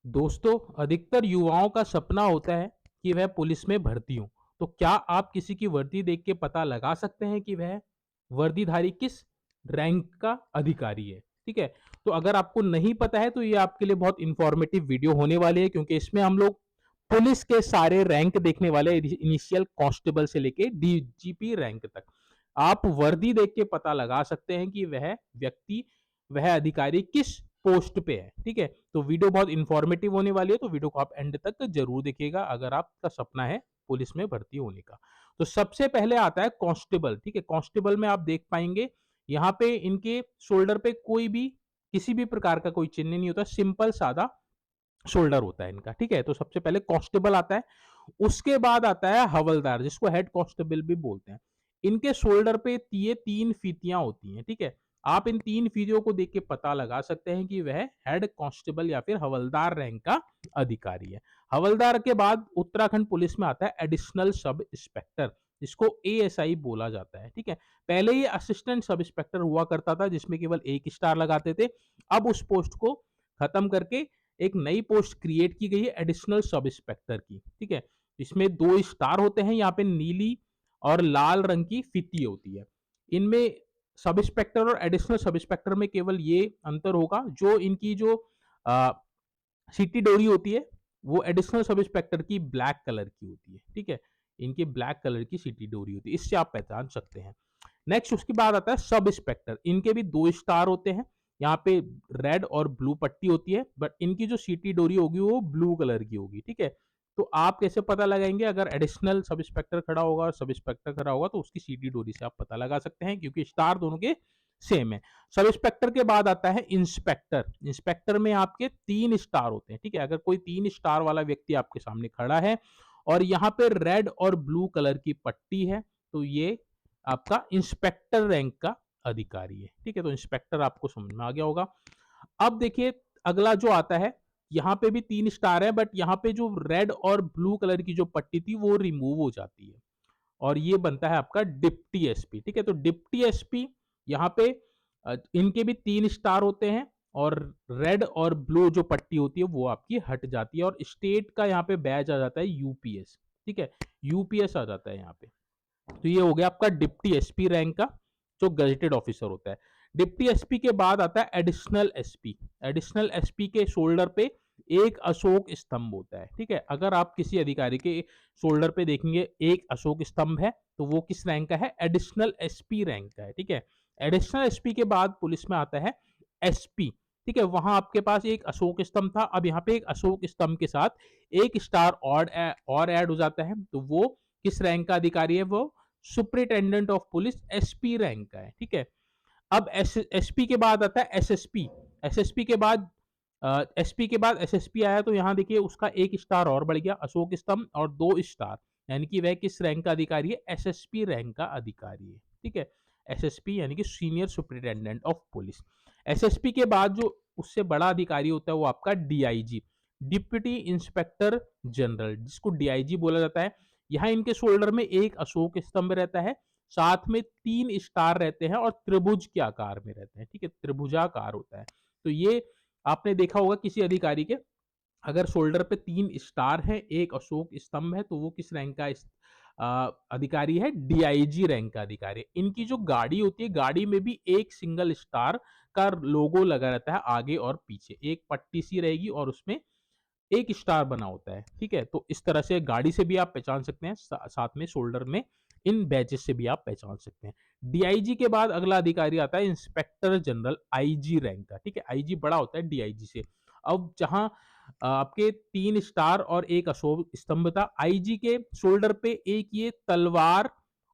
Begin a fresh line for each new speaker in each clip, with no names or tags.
दोस्तों, अधिकतर युवाओं का सपना होता है कि वह पुलिस में भर्ती हो। तो क्या आप किसी की वर्दी देख के पता लगा सकते हैं कि वह वर्दीधारी किस रैंक का अधिकारी है? ठीक है? तो अगर आपको नहीं पता है तो ये आपके लिए बहुत इंफॉर्मेटिव वीडियो होने वाली है, क्योंकि इसमें हम लोग पुलिस के सारे रैंक देखने वाले हैं, इनिशियल कांस्टेबल से लेके डीजीपी रैंक तक। आप वर्दी देख के पता लगा सकते हैं कि वह व्यक्ति, वह अधिकारी किस पोस्ट पे है। ठीक है? तो वीडियो बहुत इंफॉर्मेटिव होने वाली है, तो वीडियो को आप एंड तक जरूर देखिएगा अगर आपका सपना है पुलिस में भर्ती होने का। तो सबसे पहले आता है कांस्टेबल। ठीक है? कांस्टेबल में आप देख पाएंगे यहाँ पे इनके शोल्डर पे कोई भी किसी भी प्रकार का कोई चिन्ह नहीं होता, सिंपल सादा शोल्डर होता है इनका। ठीक है? तो सबसे पहले कांस्टेबल आता है, उसके बाद आता है हवलदार, जिसको हेड कांस्टेबल भी बोलते हैं। इनके शोल्डर पे ये तीन फीतियां होती हैं। ठीक है? आप इन तीन फीतियों को देख के पता लगा सकते हैं कि वह हेड कांस्टेबल या फिर हवलदार रैंक का अधिकारी है। हवलदार के बाद उत्तराखंड पुलिस में आता है एडिशनल सब इंस्पेक्टर, जिसको एएसआई बोला जाता है। ठीक है? पहले ये असिस्टेंट सब इंस्पेक्टर हुआ करता था, जिसमें केवल एक स्टार लगाते थे। अब उस पोस्ट को खत्म करके एक नई पोस्ट क्रिएट की गई है एडिशनल सब इंस्पेक्टर की। ठीक है? इसमें दो स्टार होते हैं, यहाँ पे नीली और लाल रंग की फीती होती है। इनमें सब इंस्पेक्टर और एडिशनल सब इंस्पेक्टर में केवल ये अंतर होगा, जो इनकी जो सिटी डोरी होती है वो एडिशनल सब इंस्पेक्टर की ब्लैक कलर की होती है। ठीक है? इनकी ब्लैक कलर की सिटी डोरी होती है, इससे आप पहचान सकते हैं। नेक्स्ट उसके बाद आता है सब इंस्पेक्टर। इनके भी दो स्टार होते हैं, यहाँ पे रेड और ब्लू पट्टी होती है, बट इनकी जो सीटी डोरी होगी वो ब्लू कलर की होगी। ठीक है? तो आप कैसे पता लगाएंगे? अगर एडिशनल सब इंस्पेक्टर खड़ा होगा और सब इंस्पेक्टर खड़ा होगा तो उसकी सीटी डोरी से आप पता लगा सकते हैं, क्योंकि स्टार दोनों के सेम है। सब इंस्पेक्टर के बाद आता है इंस्पेक्टर। इंस्पेक्टर में आपके तीन स्टार होते हैं। ठीक है? अगर कोई तीन स्टार वाला व्यक्ति आपके सामने खड़ा है और यहाँ पे रेड और ब्लू कलर की पट्टी है, तो ये आपका इंस्पेक्टर रैंक का अधिकारी है। ठीक है? तो इंस्पेक्टर आपको समझ में आ गया होगा। अब देखिए अगला जो आता है, यहाँ पे भी तीन स्टार है, बट यहाँ पे जो रेड और ब्लू कलर की जो पट्टी थी वो रिमूव हो जाती है और ये बनता है आपका डिप्टी एसपी। ठीक है? तो डिप्टी एसपी यहाँ पे इनके भी तीन स्टार होते हैं और रेड और ब्लू जो पट्टी होती है वो आपकी हट जाती है और स्टेट का यहाँ पे बैच आ जाता है यूपीएस। ठीक है? यूपीएस आ जाता है यहाँ पे। तो ये हो गया आपका डिप्टी एसपी रैंक का, जो गजेटेड ऑफिसर होता है। डिप्टी एसपी के बाद आता है एडिशनल एसपी। एडिशनल एसपी के शोल्डर पे एक अशोक स्तंभ होता है। ठीक है? अगर आप किसी अधिकारी के शोल्डर पे देखेंगे एक अशोक स्तंभ है, तो वो किस रैंक का है? एडिशनल एसपी रैंक का है। ठीक है? एडिशनल एसपी के बाद पुलिस में आता है एसपी। ठीक है? वहां आपके पास एक अशोक स्तंभ था, अब यहाँ पे एक अशोक स्तंभ के साथ एक स्टार और ऐड हो जाता है, तो वो किस रैंक का अधिकारी है? वो superintendent of police SP rank का है। ठीक है? अब एसपी के बाद आता है एसएसपी। एसएसपी के बाद एसपी के बाद एसएसपी आया, तो यहाँ देखिए उसका एक स्टार और बढ़ गया, अशोक स्तंभ और दो स्टार, यानी कि वह किस रैंक का अधिकारी है? एसएसपी रैंक का अधिकारी है। ठीक है? एसएसपी यानी कि senior superintendent of police. SSP के बाद जो उससे बड़ा अधिकारी होता है वो आपका डीआईजी, डिप्टी इंस्पेक्टर जनरल, जिसको डीआईजी बोला जाता है। यहाँ इनके शोल्डर में एक अशोक स्तंभ रहता है, साथ में तीन स्टार रहते हैं और त्रिभुज के आकार में रहते हैं। ठीक है? त्रिभुजाकार होता है। तो ये आपने देखा होगा किसी अधिकारी के, अगर शोल्डर पे तीन स्टार है, एक अशोक स्तंभ है, तो वो किस रैंक का अधिकारी है? डीआईजी रैंक का अधिकारी है। इनकी जो गाड़ी होती है, गाड़ी में भी एक सिंगल स्टार का लोगो लगा रहता है आगे और पीछे, एक पट्टी सी रहेगी और उसमें एक स्टार बना होता है। ठीक है? तो इस तरह से गाड़ी से भी आप पहचान सकते हैं, साथ में शोल्डर में इन बैचेस से भी आप पहचान सकते हैं। डीआईजी के बाद अगला अधिकारी आता है इंस्पेक्टर जनरल, आईजी रैंक का। ठीक है? आईजी बड़ा होता है डीआईजी से। अब जहां आपके तीन स्टार और एक अशोक स्तंभ था, आईजी के शोल्डर पे एक ये तलवार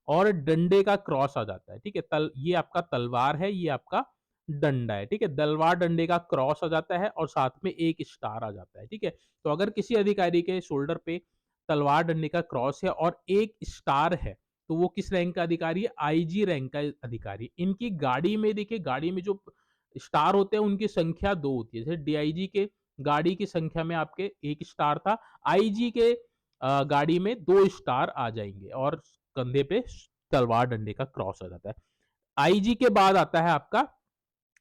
और डंडे का क्रॉस आ जाता है। ठीक है? ये आपका तलवार है, ये आपका डंडा है। ठीक है? तलवार डंडे का क्रॉस आ जाता है और साथ में एक स्टार आ जाता है। ठीक है? तो अगर किसी अधिकारी के शोल्डर पे तलवार डंडे का क्रॉस है और एक स्टार है, तो वो किस रैंक का अधिकारी है? आईजी रैंक का अधिकारी। इनकी गाड़ी में देखिए, गाड़ी में जो स्टार होते हैं उनकी संख्या दो होती है। जैसे डीआईजी के गाड़ी की संख्या में आपके एक स्टार था, आईजी के गाड़ी में दो स्टार आ जाएंगे और कंधे पे तलवार डंडे का क्रॉस आ जाता है। आईजी के बाद आता है आपका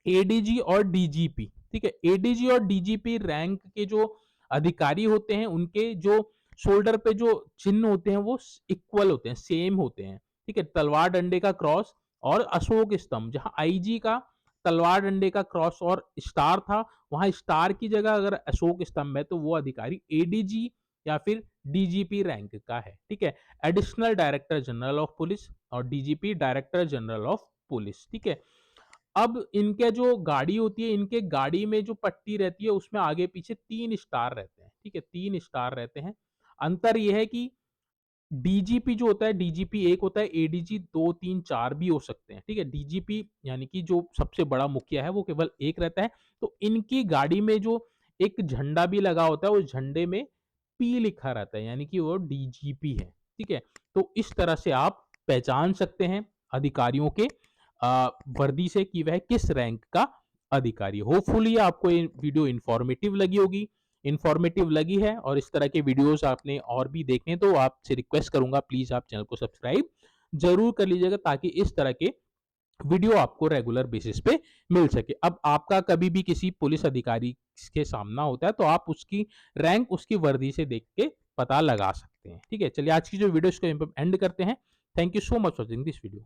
एडीजी और डीजीपी। ठीक है? एडीजी और डीजीपी रैंक के जो अधिकारी होते हैं उनके जो शोल्डर पे जो चिन्ह होते हैं वो इक्वल होते हैं, सेम होते हैं। ठीक है, तलवार डंडे का क्रॉस और अशोक स्तंभ, जहां आईजी का तलवार डंडे का क्रॉस और स्टार था, वहां स्टार की जगह अगर अशोक स्तंभ है तो वो अधिकारी एडीजी या फिर डीजीपी रैंक का है। ठीक है, additional director general of police और DGP director general of police. ठीक है, अब इनके जो गाड़ी होती है, इनके गाड़ी में जो पट्टी रहती है उसमें आगे पीछे 3 स्टार रहते हैं। ठीक है, 3 स्टार रहते हैं। अंतर यह है कि डीजीपी जो होता है, डीजीपी एक होता है, एडीजी 2, 3, 4 भी हो सकते हैं। ठीक है, डीजीपी यानी कि जो सबसे बड़ा मुखिया है वो केवल एक रहता है। तो इनकी गाड़ी में जो एक झंडा भी लगा होता है, उस झंडे में पी लिखा रहता है, यानी कि वो डीजीपी है। ठीक है, तो इस तरह से आप पहचान सकते हैं अधिकारियों के वर्दी से कि वह किस रैंक का अधिकारी। होपफुली आपको ये वीडियो इंफॉर्मेटिव लगी होगी। इंफॉर्मेटिव लगी है और इस तरह के वीडियोस आपने और भी देखने, तो आपसे रिक्वेस्ट करूंगा प्लीज आप चैनल को सब्सक्राइब जरूर कर लीजिएगा, ताकि इस तरह के वीडियो आपको रेगुलर बेसिस पे मिल सके। अब आपका कभी भी किसी पुलिस अधिकारी के सामना होता है तो आप उसकी रैंक उसकी वर्दी से देख के पता लगा सकते हैं। ठीक है, चलिए आज की जो वीडियो इसको एंड करते हैं। Thank you so much for watching this video.